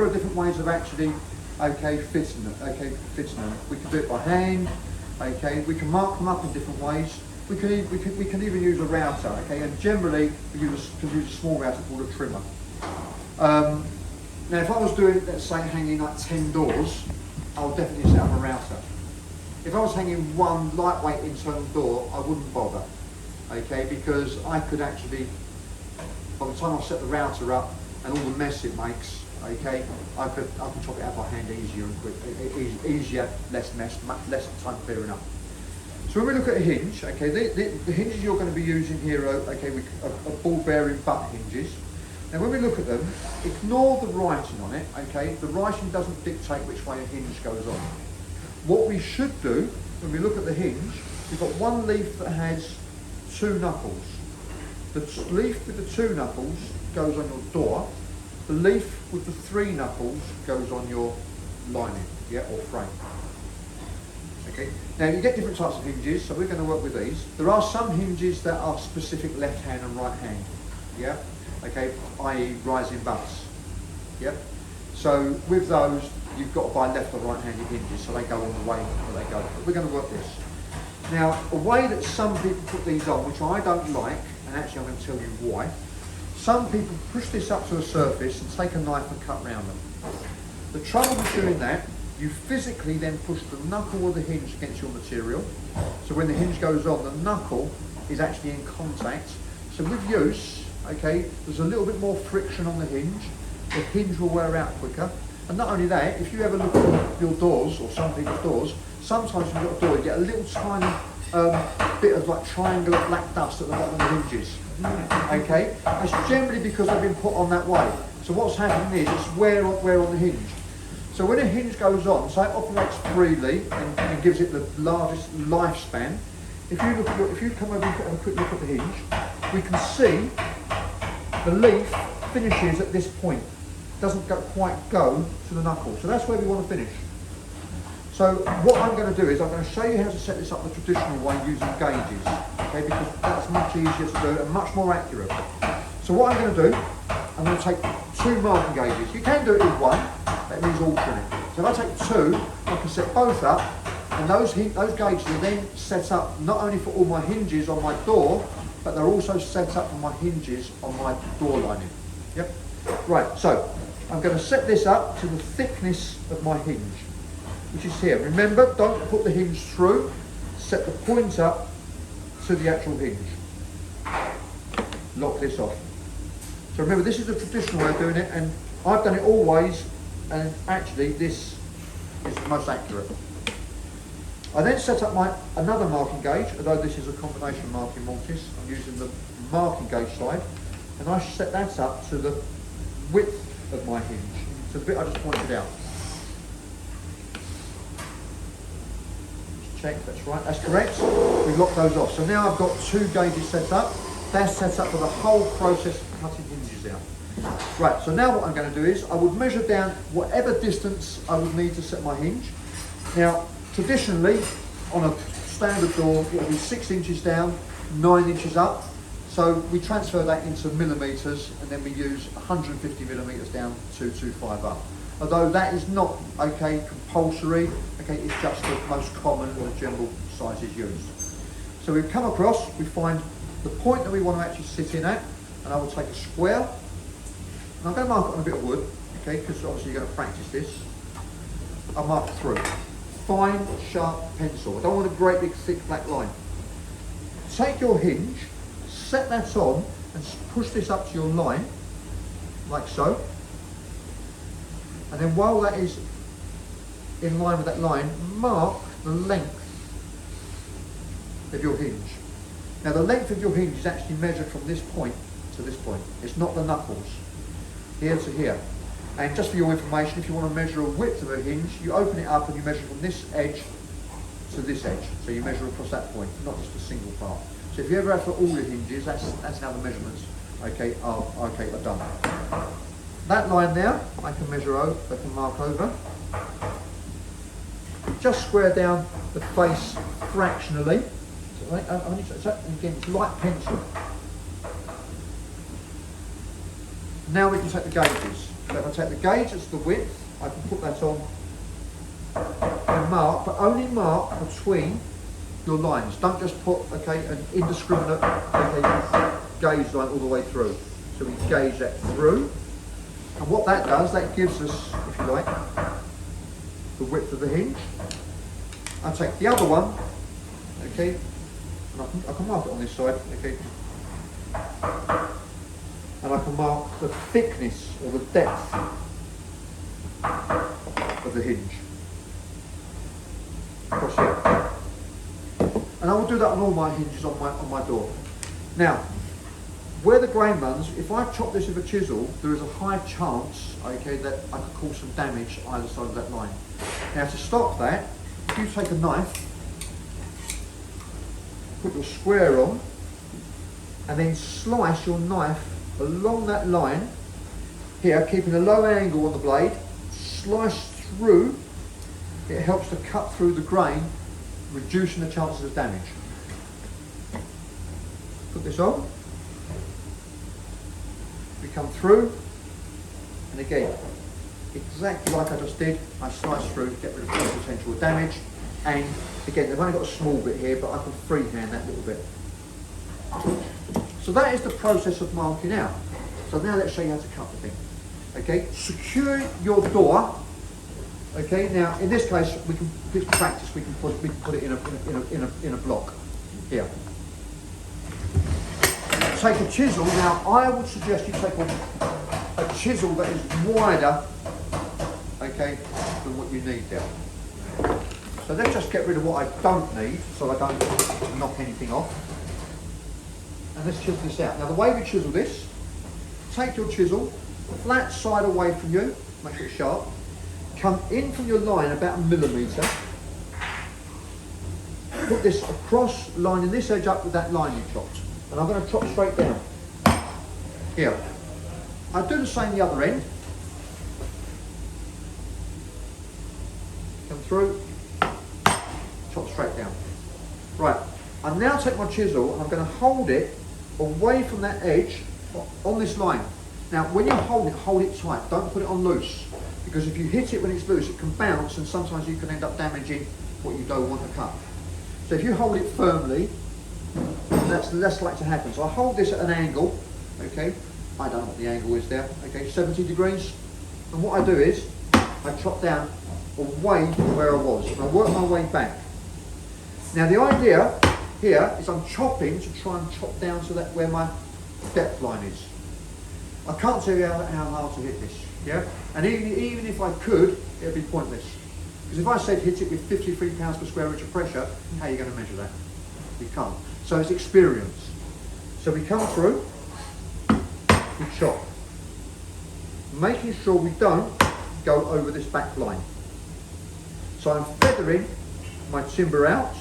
There are different ways of actually, fitting them. We can do it by hand, we can mark them up in different ways. We can even use a router, and generally we can use a small router called a trimmer. Now if I was doing, let's say, hanging like 10 doors, I'll definitely set up a router. If I was hanging one lightweight internal door, I wouldn't bother, because I could actually, by the time I set the router up and all the mess it makes, I could chop it out by hand easier and easier, less mess, much less time clearing up. So when we look at a hinge, the hinges you're going to be using here are ball bearing butt hinges. Now when we look at them, ignore the writing on it, the writing doesn't dictate which way a hinge goes on. What we should do, when we look at the hinge, we've got one leaf that has 2 knuckles. The leaf with the 2 knuckles goes on your door. The leaf with the 3 knuckles goes on your lining, or frame. Now you get different types of hinges, so we're going to work with these. There are some hinges that are specific left hand and right hand, i.e. rising butts. So with those, you've got to buy left or right-handed hinges, so they go on the way that they go. But we're going to work this. Now, a way that some people put these on, which I don't like, and actually I'm going to tell you why. Some people push this up to a surface and take a knife and cut round them. The trouble with doing that, you physically then push the knuckle of the hinge against your material. So when the hinge goes on, the knuckle is actually in contact. So with use, there's a little bit more friction on the hinge will wear out quicker. And not only that, if you ever look at your doors, or some people's doors, sometimes when you've got a door, you get a little tiny bit of like triangular black dust at the bottom of the hinges. That's generally because they've been put on that way. So what's happening is it's wear on the hinge. So when a hinge goes on, so it operates freely and gives it the largest lifespan. If you come over and have a quick look at the hinge, we can see the leaf finishes at this point. Doesn't quite go to the knuckle. So that's where we want to finish. So what I'm going to do is I'm going to show you how to set this up the traditional way using gauges, because that's much easier to do and much more accurate. So what I'm going to do, I'm going to take 2 marking gauges. You can do it with one, that means alternate. So if I take 2, I can set both up, and those gauges are then set up not only for all my hinges on my door, but they're also set up for my hinges on my door lining. Right, so I'm going to set this up to the thickness of my hinge, which is here. Remember, don't put the hinge through, set the point up to the actual hinge. Lock this off. So remember, this is the traditional way of doing it, and I've done it always, and actually this is the most accurate. I then set up another marking gauge, although this is a combination marking mortise. I'm using the marking gauge side, and I set that up to the width of my hinge, so the bit I just pointed out. Just check, that's right, that's correct. We lock those off. So now I've got 2 gauges set up. They're set up for the whole process of cutting hinges out. Right, so now what I'm going to do is I would measure down whatever distance I would need to set my hinge. Now, traditionally, on a standard door, it will be 6 inches down, 9 inches up. So we transfer that into millimetres, and then we use 150 millimetres down, 225 up. Although that is not compulsory, it's just the most common or the general sizes used. So we've come across, we find the point that we want to actually sit in at, and I will take a square, and I'm going to mark it on a bit of wood, because obviously you're going to practice this. I'll mark it through. Fine, sharp pencil. I don't want a great big thick black line. Take your hinge, set that on, and push this up to your line, like so. And then while that is in line with that line, mark the length of your hinge. Now the length of your hinge is actually measured from this point to this point. It's not the knuckles, here to here. And just for your information, if you want to measure a width of a hinge, you open it up and you measure from this edge to this edge. So you measure across that point, not just a single part. So if you ever have for all your hinges, that's how the measurements are done. That line there, I can measure over, I can mark over. Just square down the face fractionally. So again, it's light pencil. Now we can take the gauges. So if I take the gauge, that's the width, I can put that on and mark, but only mark between your lines. Don't just put, okay, an indiscriminate, okay, gauge line all the way through. So we gauge that through, and what that does, that gives us, if you like, the width of the hinge. I take the other one, okay, and I can mark it on this side, okay, and I can mark the thickness or the depth of the hinge across here. And I will do that on all my hinges on my door. Now, where the grain runs, if I chop this with a chisel, there is a high chance, okay, that I could cause some damage either side of that line. Now, to stop that, if you take a knife, put your square on, and then slice your knife along that line here, keeping a low angle on the blade, slice through, it helps to cut through the grain, reducing the chances of damage. Put this on, we come through, and again, exactly like I just did, I slice through, get rid of any potential damage, and again, they've only got a small bit here, but I can freehand that little bit. So that is the process of marking out. So now let's show you how to cut the thing. Okay, secure your door. Okay, now in this case, we can, this practice, we can put it in a block here. Take a chisel. Now I would suggest you take a chisel that is wider, okay, than what you need there. So let's just get rid of what I don't need, so I don't knock anything off. And let's chisel this out. Now the way we chisel this, take your chisel, flat side away from you, make sure it's sharp, come in from your line about 1 millimetre, put this across, lining this edge up with that line you chopped. And I'm going to chop straight down. Here. I do the same the other end. Come through, chop straight down. Right, I now take my chisel and I'm going to hold it away from that edge on this line. Now when you hold it tight, don't put it on loose, because if you hit it when it's loose, it can bounce and sometimes you can end up damaging what you don't want to cut. So if you hold it firmly, that's less likely to happen. So I hold this at an angle, okay, I don't know what the angle is there, okay, 70 degrees, and what I do is I chop down away from where I was and I work my way back. Now the idea here is I'm chopping to try and chop down to that where my depth line is. I can't tell you how hard to hit this, yeah, and even if I could, it would be pointless, because if I said hit it with 53 pounds per square inch of pressure, how are you going to measure that? You can't. So it's experience. So we come through, we chop, making sure we don't go over this back line. So I'm feathering my timber out.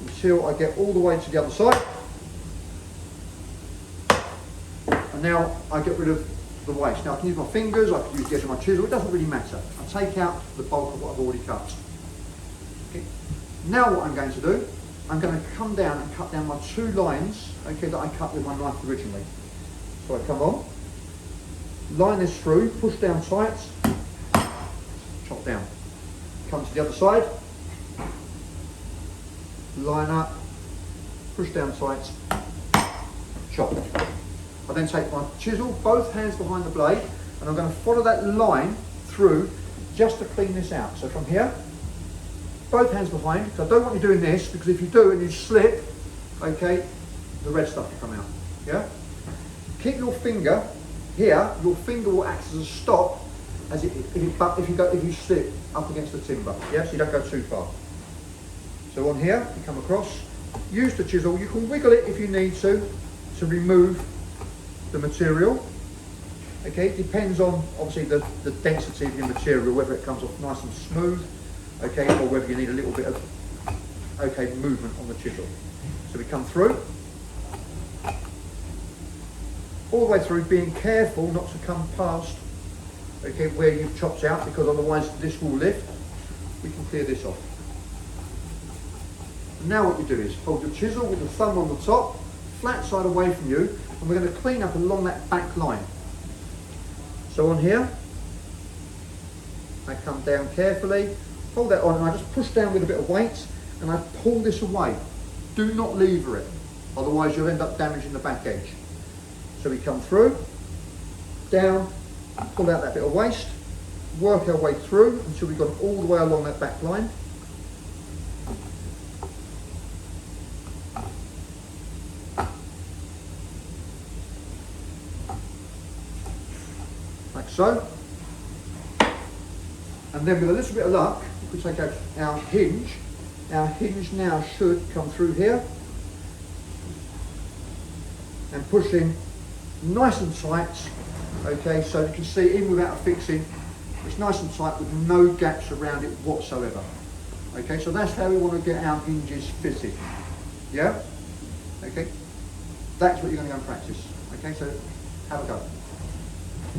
Until I get all the way to the other side. And now I get rid of the waste. Now I can use my fingers, I can use the edge of my chisel, it doesn't really matter. I take out the bulk of what I've already cut. Okay. Now what I'm going to do, I'm going to come down and cut down my 2 lines, okay, that I cut with my knife originally. So I come on, line this through, push down tight, chop down. Come to the other side, line up, push down tight, chop. I then take my chisel, both hands behind the blade, and I'm going to follow that line through just to clean this out. So from here, both hands behind, because I don't want you doing this, because if you do and you slip, okay, the red stuff will come out, yeah? Keep your finger here, your finger will act as a stop as if you slip up against the timber, yeah, so you don't go too far. So on here, you come across, use the chisel, you can wiggle it if you need to remove the material. Okay, it depends on obviously the density of your material, whether it comes off nice and smooth, okay, or whether you need a little bit of movement on the chisel. So we come through, all the way through, being careful not to come past, okay, where you've chopped out, because otherwise this will lift. We can clear this off. And now what you do is hold your chisel with the thumb on the top, flat side away from you, and we're going to clean up along that back line. So on here, I come down carefully, hold that on, and I just push down with a bit of weight, and I pull this away. Do not lever it, otherwise you'll end up damaging the back edge. So we come through, down, pull out that bit of waste, work our way through until we've got it all the way along that back line. Like so. And then with a little bit of luck, if we take out our hinge now should come through here and push in nice and tight. Okay, so you can see even without a fixing, it's nice and tight with no gaps around it whatsoever. Okay, so that's how we want to get our hinges fitted. Yeah? Okay, that's what you're going to go and practice. Okay, so have a go.